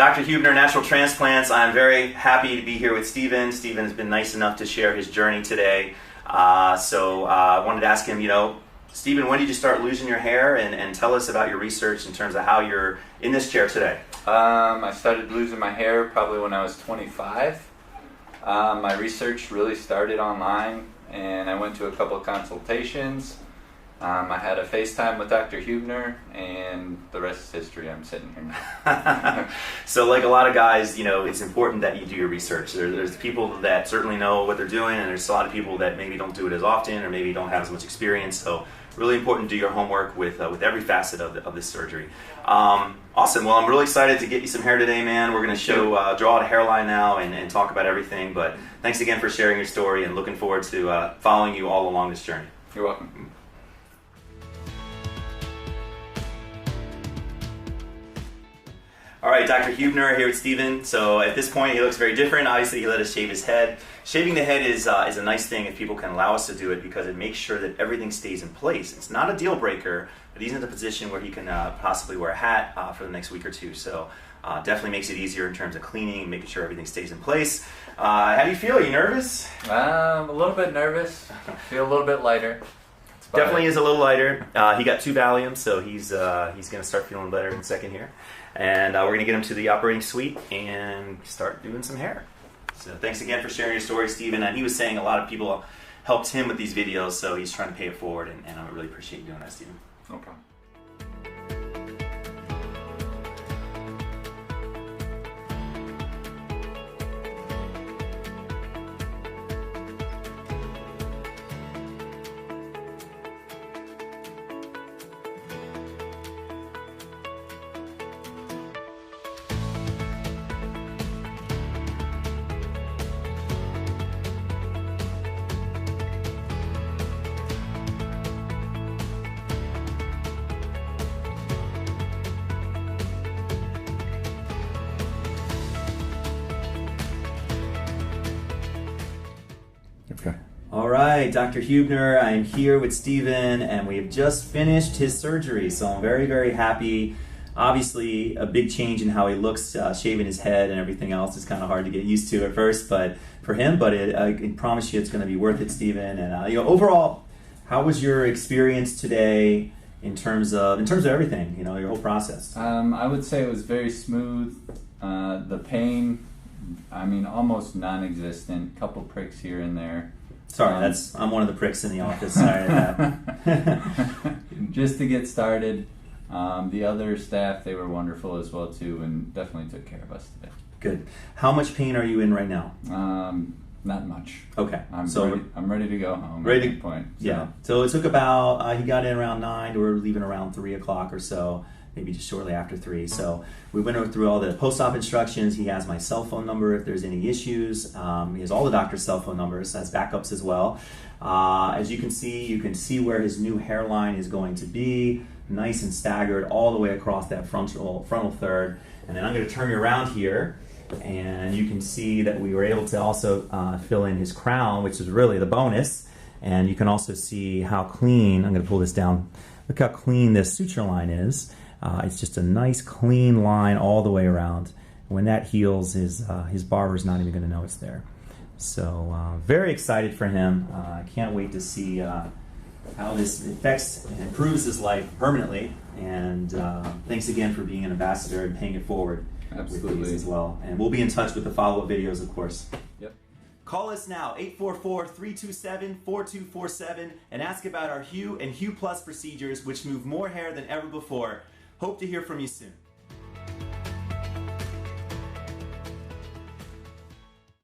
Dr. Huebner, Natural Transplants. I'm very happy to be here with Steven. Steven has been nice enough to share his journey today. I wanted to ask him, Steven, when did you start losing your hair? And tell us about your research in terms of how you're in this chair today. I started losing my hair probably when I was 25. My research really started online, and I went to a couple of consultations. I had a FaceTime with Dr. Huebner, and the rest is history. I'm sitting here now. So like a lot of guys, it's important that you do your research. There's people that certainly know what they're doing, and there's a lot of people that maybe don't do it as often or maybe don't have as much experience. So really important to do your homework with every facet of this surgery. Awesome. Well, I'm really excited to get you some hair today, man. We're going to draw out a hairline now and talk about everything. But thanks again for sharing your story, and looking forward to following you all along this journey. You're welcome. All right, Dr. Huebner here with Steven. So at this point, he looks very different. Obviously, he let us shave his head. Shaving the head is a nice thing if people can allow us to do it, because it makes sure that everything stays in place. It's not a deal breaker, but he's in a position where he can possibly wear a hat for the next week or two. So definitely makes it easier in terms of cleaning and making sure everything stays in place. How do you feel? Are you nervous? I'm a little bit nervous. I feel a little bit lighter. Definitely is a little lighter. He got 2 Valiums, so he's going to start feeling better in a second here. And we're going to get him to the operating suite and start doing some hair. So thanks again for sharing your story, Steven. And he was saying a lot of people helped him with these videos, so he's trying to pay it forward, and I really appreciate you doing that, Steven. No problem. Okay. All right, Dr. Huebner, I'm here with Steven, and we have just finished his surgery, so I'm very, very happy. Obviously, a big change in how he looks, shaving his head and everything else is kind of hard to get used to at first, but for him, I can promise you it's going to be worth it, Steven. And overall, how was your experience today in terms of everything, your whole process? I would say it was very smooth. The pain, almost non-existent. Couple pricks here and there. Sorry, I'm one of the pricks in the office. Sorry about that. Just to get started. The other staff, they were wonderful as well too, and definitely took care of us today. Good. How much pain are you in right now? Not much. Okay. I'm ready to go home. Ready at this point. So. Yeah. So it took about, he got in around 9, we're leaving around 3 o'clock or so. Maybe just shortly after 3. So we went through all the post-op instructions. He has my cell phone number if there's any issues. He has all the doctor's cell phone numbers as backups as well. As you can see where his new hairline is going to be, nice and staggered all the way across that frontal third. And then I'm going to turn you around here, and you can see that we were able to also fill in his crown, which is really the bonus. And you can also see how clean, I'm going to pull this down, look how clean this suture line is. It's just a nice clean line all the way around. When that heals, his barber's not even going to know it's there. So very excited for him. I can't wait to see how this affects and improves his life permanently. And thanks again for being an ambassador and paying it forward. Absolutely. With these as well. And we'll be in touch with the follow-up videos, of course. Yep. Call us now, 844-327-4247, and ask about our HUE and HUE Plus procedures, which move more hair than ever before. Hope to hear from you soon.